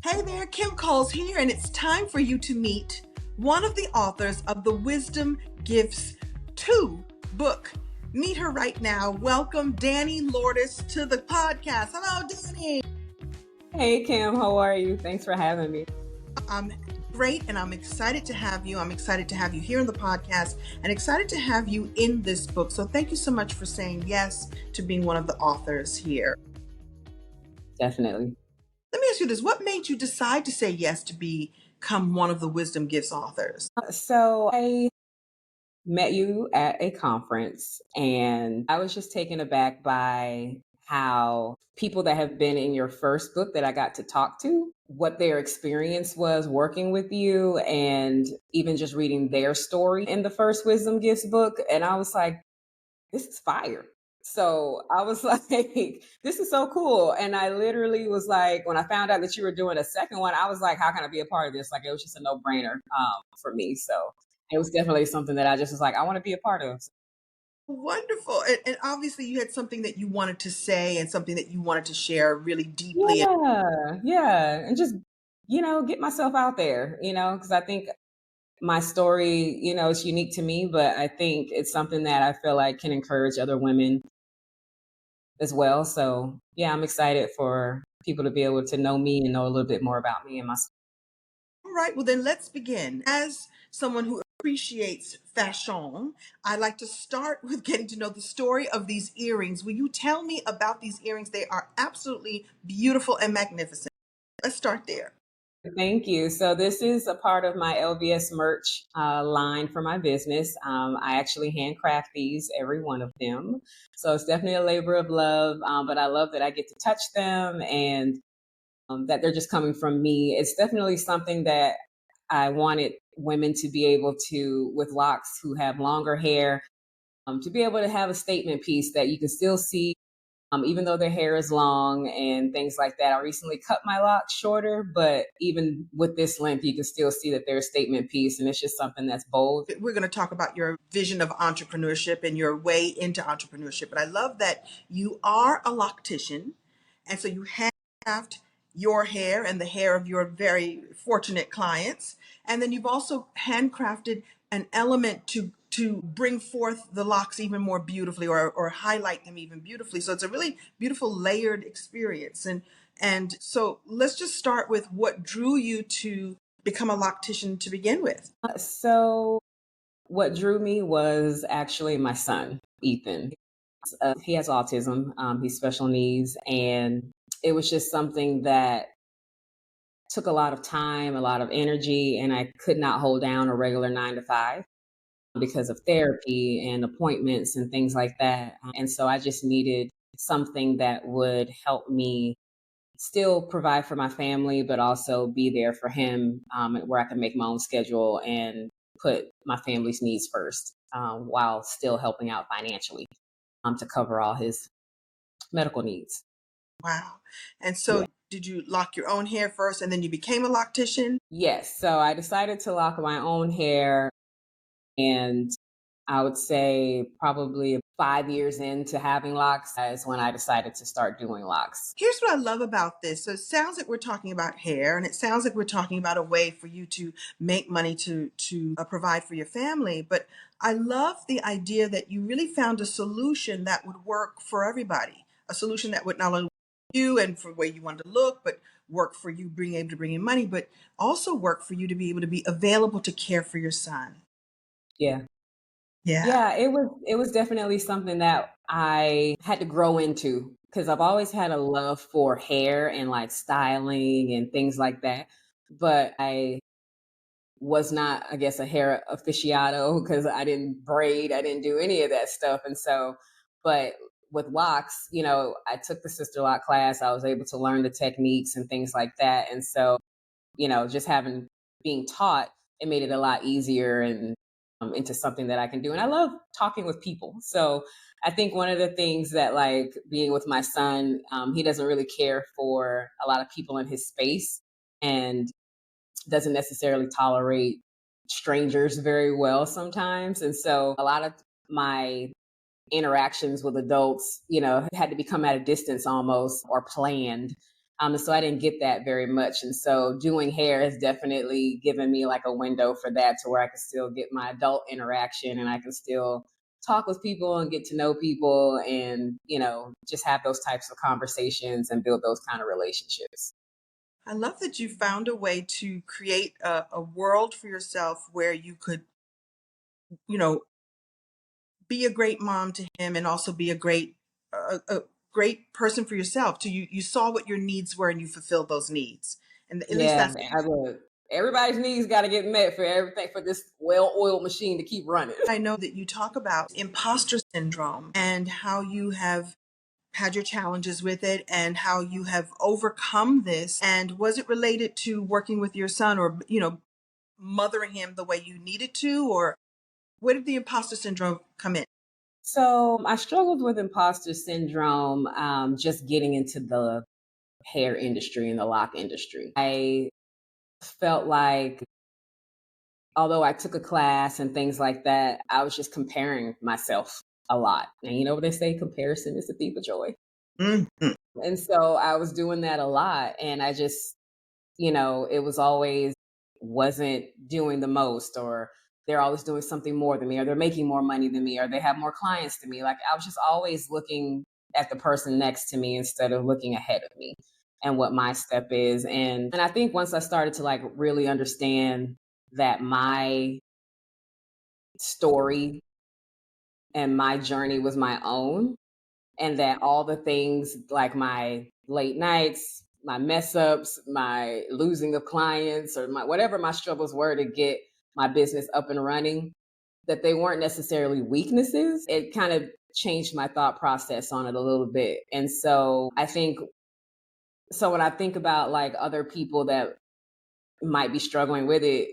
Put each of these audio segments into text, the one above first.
Hey there, Kim Coles here, and it's time for you to meet one of the authors of the Wisdom Gifts 2 book. Meet her right now. Welcome, Dani Lordeus, to the podcast. Hello, Dani. Hey, Kim, how are you? Thanks for having me. I'm great, and I'm excited to have you. I'm excited to have you here on the podcast and excited to have you in this book. So thank you so much for saying yes to being one of the authors here. Definitely. Let me ask you this. What made you decide to say yes to become one of the Wisdom Gifts authors? So I met you at a conference, and I was just taken aback by how people that have been in your first book that I got to talk to, what their experience was working with you, and even just reading their story in the first Wisdom Gifts book. And I was like, this is fire. So I was like, this is so cool. And I literally was like, when I found out that you were doing a second one, I was like, how can I be a part of this? Like, it was just a no brainer for me. So it was definitely something that I just was like, I want to be a part of. Wonderful. And obviously you had something that you wanted to say and something that you wanted to share really deeply. Yeah. And just, get myself out there, because I think my story, is unique to me, but I think it's something that I feel like can encourage other women as well. So yeah, I'm excited for people to be able to know me and know a little bit more about me and my. All right, well then let's begin. As someone who appreciates fashion, I like to start with getting to know the story of these earrings. Will you tell me about these earrings? They are absolutely beautiful and magnificent. Let's start there. Thank you. So this is a part of my LVS merch line for my business. I actually handcraft these, every one of them. So it's definitely a labor of love, but I love that I get to touch them and that they're just coming from me. It's definitely something that I wanted women to be able to, with locks who have longer hair, to be able to have a statement piece that you can still see, even though their hair is long and things like that. I recently cut my locks shorter, but even with this length, you can still see that they're a statement piece, and it's just something that's bold. We're going to talk about your vision of entrepreneurship and your way into entrepreneurship. But I love that you are a loctician, and so you handcraft your hair and the hair of your very fortunate clients. And then you've also handcrafted an element to bring forth the locks even more beautifully or highlight them even beautifully. So it's a really beautiful layered experience. And so let's just start with what drew you to become a loctician to begin with. So what drew me was actually my son, Ethan. He has autism, he's special needs, and it was just something that took a lot of time, a lot of energy, and I could not hold down a regular 9 to 5 because of therapy and appointments and things like that. And so I just needed something that would help me still provide for my family, but also be there for him, where I can make my own schedule and put my family's needs first, while still helping out financially, to cover all his medical needs. Wow. And so Yeah. did you lock your own hair first and then you became a loctician? Yes. So I decided to lock my own hair, and I would say probably 5 years into having locks is when I decided to start doing locks. Here's what I love about this. So it sounds like we're talking about hair and it sounds like we're talking about a way for you to make money to provide for your family. But I love the idea that you really found a solution that would work for everybody, a solution that would not only work for you and for the way you wanted to look, but work for you being able to bring in money, but also work for you to be able to be available to care for your son. Yeah. Yeah. Yeah, it was definitely something that I had to grow into because I've always had a love for hair and like styling and things like that. But I was not, I guess, a hair aficionado because I didn't braid, I didn't do any of that stuff. And so, but with locks, I took the sister lock class. I was able to learn the techniques and things like that. And so, just having being taught, it made it a lot easier and into something that I can do. And I love talking with people. So I think one of the things that, like, being with my son, he doesn't really care for a lot of people in his space and doesn't necessarily tolerate strangers very well sometimes. And so a lot of my interactions with adults, had to become at a distance almost or planned, And so I didn't get that very much. And so doing hair has definitely given me like a window for that, to where I can still get my adult interaction and I can still talk with people and get to know people and, just have those types of conversations and build those kind of relationships. I love that you found a way to create a world for yourself where you could, you know, be a great mom to him and also be a great person for yourself. To you saw what your needs were and you fulfilled those needs. And at least Yeah, that's I would. Everybody's needs got to get met for everything, for this well-oiled machine to keep running. I know that you talk about imposter syndrome and how you have had your challenges with it and how you have overcome this. And was it related to working with your son or, mothering him the way you needed to? Or where did the imposter syndrome come in? So I struggled with imposter syndrome, just getting into the hair industry and the lock industry. I felt like, although I took a class and things like that, I was just comparing myself a lot. And you know what they say, comparison is the thief of joy. Mhm. And so I was doing that a lot. And I just, it was always wasn't doing the most, or they're always doing something more than me, or they're making more money than me, or they have more clients than me. Like I was just always looking at the person next to me instead of looking ahead of me and what my step is. And I think once I started to like really understand that my story and my journey was my own, and that all the things like my late nights, my mess ups, my losing of clients, or my whatever my struggles were to get my business up and running, that they weren't necessarily weaknesses. It kind of changed my thought process on it a little bit. And so I think, so when I think about like other people that might be struggling with it,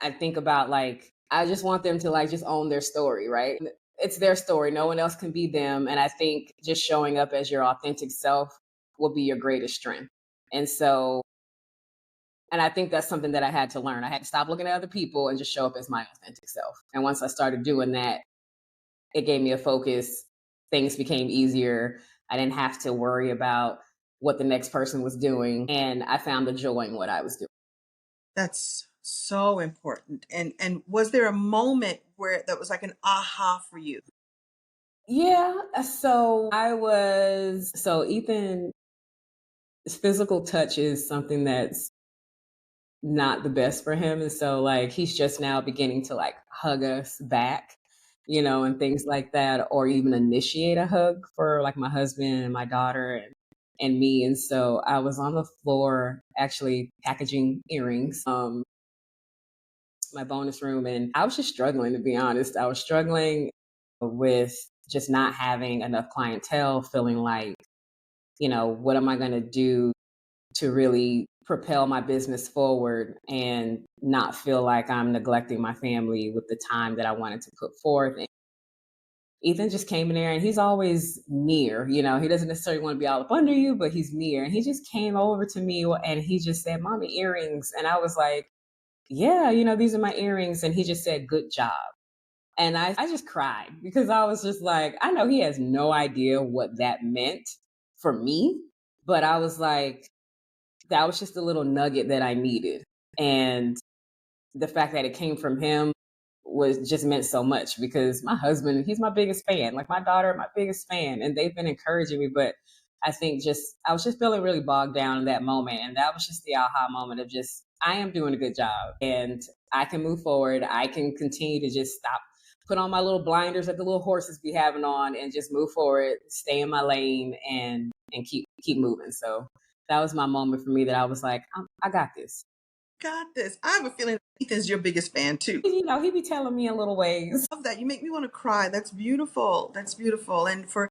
I think about like, I just want them to like just own their story, right? It's their story. No one else can be them. And I think just showing up as your authentic self will be your greatest strength. And so, and I think that's something that I had to learn. I had to stop looking at other people and just show up as my authentic self. And once I started doing that, it gave me a focus. Things became easier. I didn't have to worry about what the next person was doing. And I found the joy in what I was doing. That's so important. And was there a moment where that was like an aha for you? Yeah. So Ethan's physical touch is something that's not the best for him. And so like he's just now beginning to like hug us back, and things like that, or even initiate a hug for like my husband and my daughter and me. And so I was on the floor actually packaging earrings, my bonus room, and I was just struggling, to be honest. I was struggling with just not having enough clientele, feeling like, what am I going to do to really propel my business forward and not feel like I'm neglecting my family with the time that I wanted to put forth. And Ethan just came in there, and he's always near, he doesn't necessarily want to be all up under you, but he's near. And he just came over to me and he just said, "Mommy, earrings." And I was like, "Yeah, these are my earrings." And he just said, "Good job." And I just cried because I was just like, I know he has no idea what that meant for me, but I was like, that was just a little nugget that I needed. And the fact that it came from him was just meant so much, because my husband, he's my biggest fan, like my daughter, my biggest fan, and they've been encouraging me. But I think I was just feeling really bogged down in that moment. And that was just the aha moment of just, I am doing a good job and I can move forward. I can continue to just stop, put on my little blinders that the little horses be having on, and just move forward, stay in my lane, and keep moving. So that was my moment for me, that I was like, I got this. Got this. I have a feeling Ethan's your biggest fan too. He be telling me in little ways. Love that. You make me want to cry. That's beautiful. That's beautiful. And for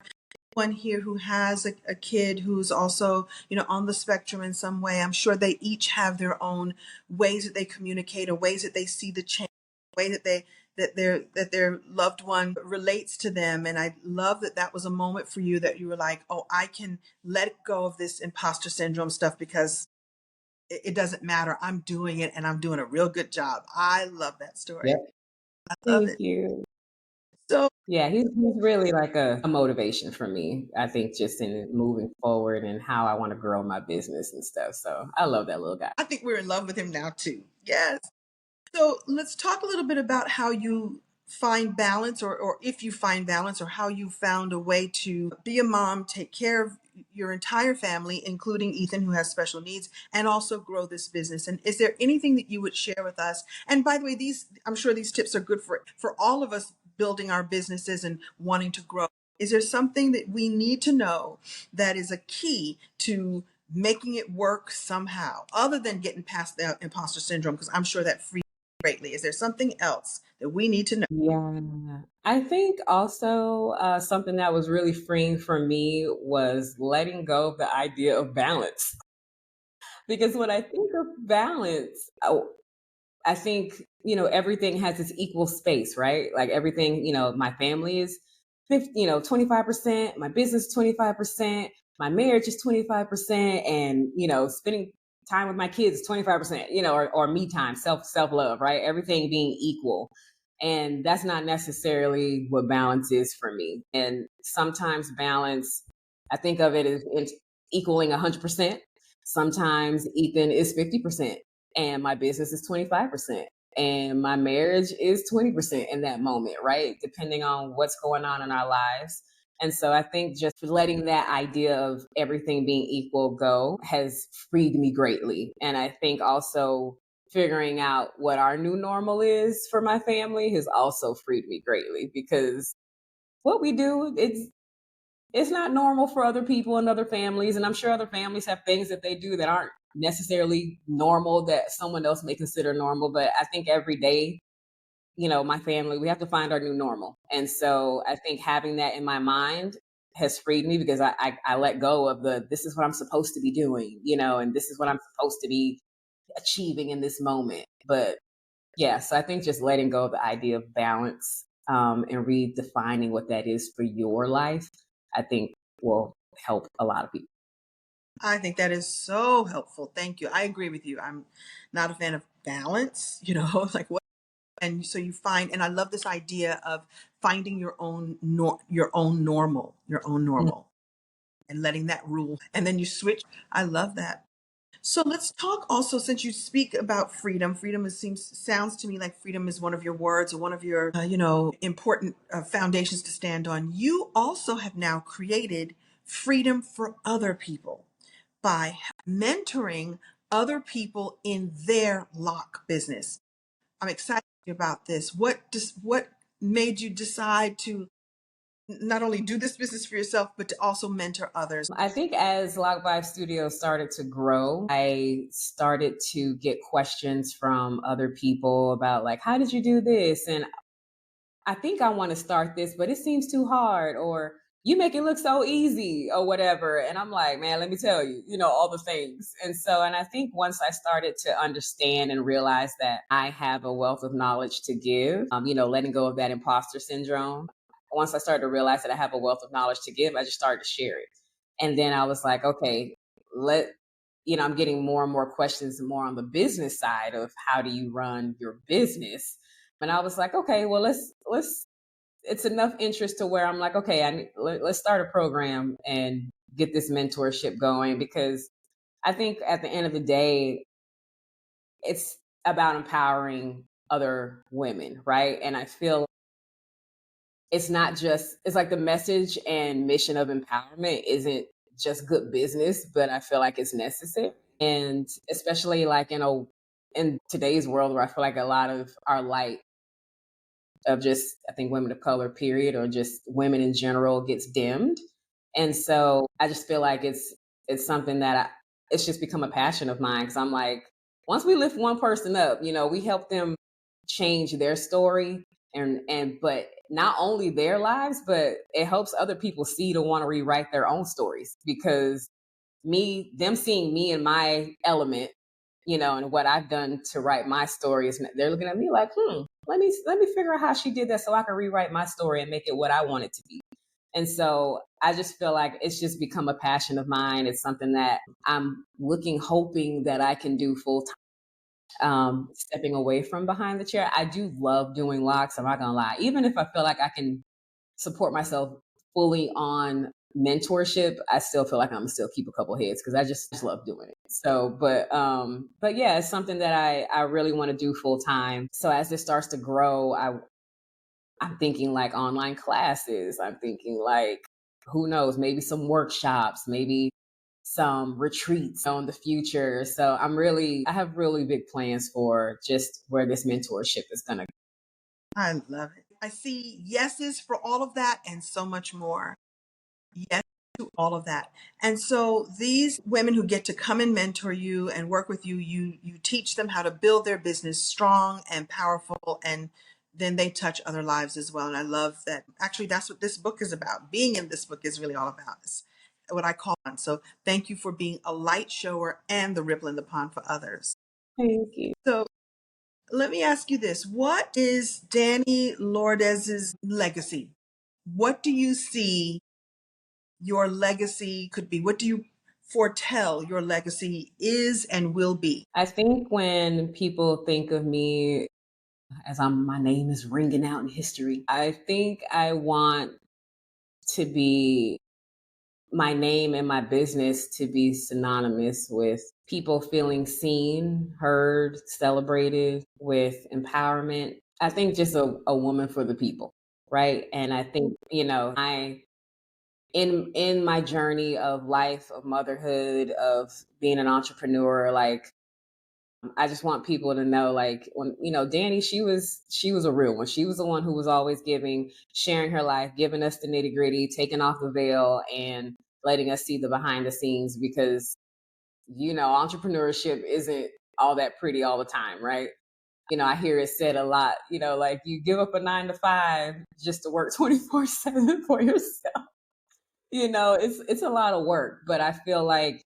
anyone here who has a kid who's also, on the spectrum in some way, I'm sure they each have their own ways that they communicate or ways that they see the change, way that their loved one relates to them. And I love that that was a moment for you that you were like, oh, I can let go of this imposter syndrome stuff because it doesn't matter. I'm doing it and I'm doing a real good job. I love that story. Yep. I love Thank it. you. So Yeah, he's really like a motivation for me, I think, just in moving forward and how I want to grow my business and stuff. So I love that little guy. I think we're in love with him now too. Yes. So let's talk a little bit about how you find balance, or if you find balance, or how you found a way to be a mom, take care of your entire family, including Ethan, who has special needs, and also grow this business. And is there anything that you would share with us? And by the way, these, I'm sure these tips are good for all of us building our businesses and wanting to grow. Is there something that we need to know that is a key to making it work somehow, other than getting past the imposter syndrome? Because I'm sure that frees greatly. Is there something else that we need to know? Yeah. I think also something that was really freeing for me was letting go of the idea of balance. Because when I think of balance, I think, everything has its equal space, right? Like everything, my family is 50, 25%, my business 25%, my marriage is 25%, and, spending time with my kids is 25%, or me time, self-love, right? Everything being equal. And that's not necessarily what balance is for me. And sometimes balance, I think of it as equaling 100%. Sometimes Ethan is 50% and my business is 25% and my marriage is 20% in that moment, right? Depending on what's going on in our lives. And so I think just letting that idea of everything being equal go has freed me greatly. And I think also figuring out what our new normal is for my family has also freed me greatly, because what we do, it's not normal for other people and other families. And I'm sure other families have things that they do that aren't necessarily normal that someone else may consider normal. But I think every day, my family, we have to find our new normal. And so I think having that in my mind has freed me, because I let go of this is what I'm supposed to be doing, and this is what I'm supposed to be achieving in this moment. But yeah, so I think just letting go of the idea of balance, and redefining what that is for your life, I think will help a lot of people. I think that is so helpful. Thank you. I agree with you. I'm not a fan of balance, like what, and so you find, and I love this idea of finding your own your own Mm. normal, and letting that rule, and then you switch. I love that. So let's talk also, since you speak about freedom. Freedom sounds to me like freedom is one of your words, or one of your important foundations to stand on. You also have now created freedom for other people by mentoring other people in their lock business. I'm excited about this. What made you decide to not only do this business for yourself, but to also mentor others? I think as Lock Vibe Studio started to grow, I started to get questions from other people about, like, how did you do this? And I think I want to start this, but it seems too hard, or you make it look so easy, or whatever. And I'm like, man, let me tell you, all the things. And I think once I started to understand and realize that I have a wealth of knowledge to give, letting go of that imposter syndrome. Once I started to realize that I have a wealth of knowledge to give, I just started to share it. And then I was like, okay, let, I'm getting more and more questions more on the business side of how do you run your business. And I was like, okay, well, let's. It's enough interest to where I'm like, okay, let's start a program and get this mentorship going, because I think at the end of the day, it's about empowering other women, right? And I feel it's not just, it's like the message and mission of empowerment isn't just good business, but I feel like it's necessary. And especially like in today's world, where I feel like a lot of our light of just, I think, women of color, period, or just women in general, gets dimmed. And so I just feel like it's something that it's just become a passion of mine, because I'm like, once we lift one person up, we help them change their story, and but not only their lives, but it helps other people see to want to rewrite their own stories, because them seeing me in my element, and what I've done to write my story, is they're looking at me like, let me figure out how she did that so I can rewrite my story and make it what I want it to be. And so I just feel like it's just become a passion of mine. It's something that I'm hoping that I can do full time. stepping away from behind the chair. I do love doing locks. I'm not gonna lie. Even if I feel like I can support myself fully on mentorship, I still feel like I'm still keep a couple heads because I just love doing it. So, but yeah, it's something that I really want to do full time. So as this starts to grow, I'm thinking like online classes. I'm thinking like, who knows, maybe some workshops, maybe some retreats on the future. So I have really big plans for just where this mentorship is going to. I love it. I see yeses for all of that and so much more. Yes to all of that. And so these women who get to come and mentor you and work with you, you teach them how to build their business strong and powerful, and then they touch other lives as well. And I love that. Actually, that's what this book is about. Being in this book is really all about. It's what I call it. So thank you for being a light shower and the ripple in the pond for others. Thank you. So let me ask you this. What is Dani Lordeus's legacy? What do you see your legacy could be? What do you foretell your legacy is and will be? I think when people think of me as my name is ringing out in history, I think I want to be my name and my business to be synonymous with people feeling seen, heard, celebrated, with empowerment. I think just a woman for the people, right? And I think, I in my journey of life, of motherhood, of being an entrepreneur, like I just want people to know, like, when Dani, she was a real one. She was the one who was always giving, sharing her life, giving us the nitty gritty, taking off the veil, and letting us see the behind the scenes. Because entrepreneurship isn't all that pretty all the time, right? I hear it said a lot. Like you give up a 9 to 5 just to work 24/7 for yourself. It's a lot of work, but I feel like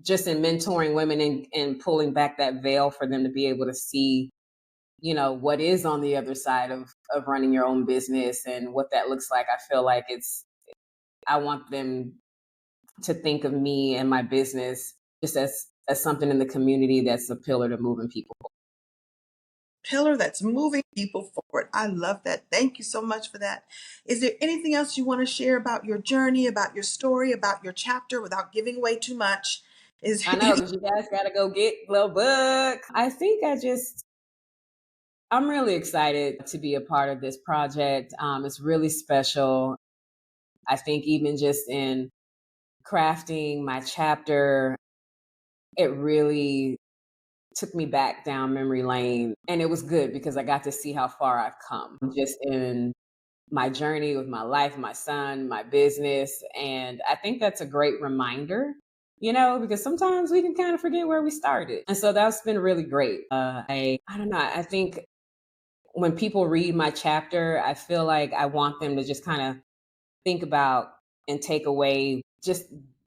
just in mentoring women and pulling back that veil for them to be able to see, what is on the other side of running your own business and what that looks like. I feel like I want them to think of me and my business just as something in the community that's a pillar to moving people. Pillar that's moving people forward. I love that. Thank you so much for that. Is there anything else you want to share about your journey, about your story, about your chapter without giving away too much? I know, because you guys got to go get the book. I think I'm really excited to be a part of this project. It's really special. I think even just in crafting my chapter, it really took me back down memory lane. And it was good because I got to see how far I've come just in my journey with my life, my son, my business. And I think that's a great reminder, because sometimes we can kind of forget where we started. And so that's been really great. I don't know. I think when people read my chapter, I feel like I want them to just kind of think about and take away, just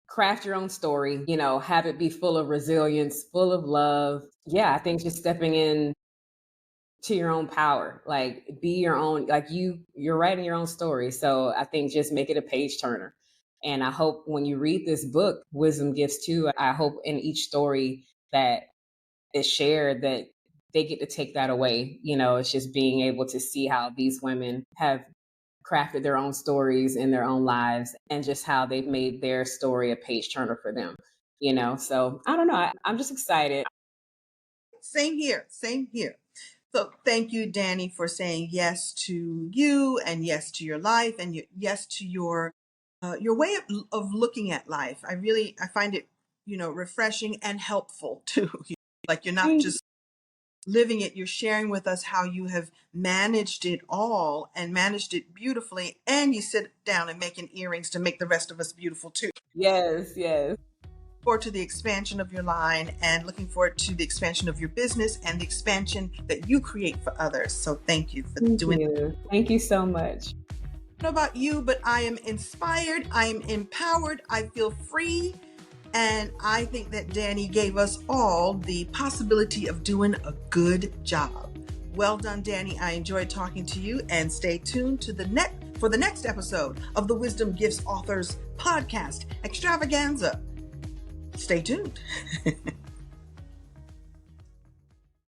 craft your own story, have it be full of resilience, full of love. Yeah, I think just stepping in to your own power, like be your own, like you're writing your own story. So I think just make it a page turner. And I hope when you read this book, Wisdom Gifts Too, I hope in each story that is shared that they get to take that away. It's just being able to see how these women have crafted their own stories in their own lives and just how they've made their story a page turner for them. So I don't know. I'm just excited. Same here. Same here. So thank you, Dani, for saying yes to you and yes to your life and yes to your way of looking at life. I find it, refreshing and helpful too. Like you're not just living it, you're sharing with us how you have managed it all and managed it beautifully. And you sit down and making earrings to make the rest of us beautiful too. Yes, yes. Forward to the expansion of your line and looking forward to the expansion of your business and the expansion that you create for others. So thank you for doing that. Thank you so much. I don't know about you, but I am inspired. I am empowered. I feel free. And I think that Dani gave us all the possibility of doing a good job. Well done, Dani. I enjoyed talking to you, and stay tuned to for the next episode of the Wisdom Gifts Authors Podcast Extravaganza. Stay tuned.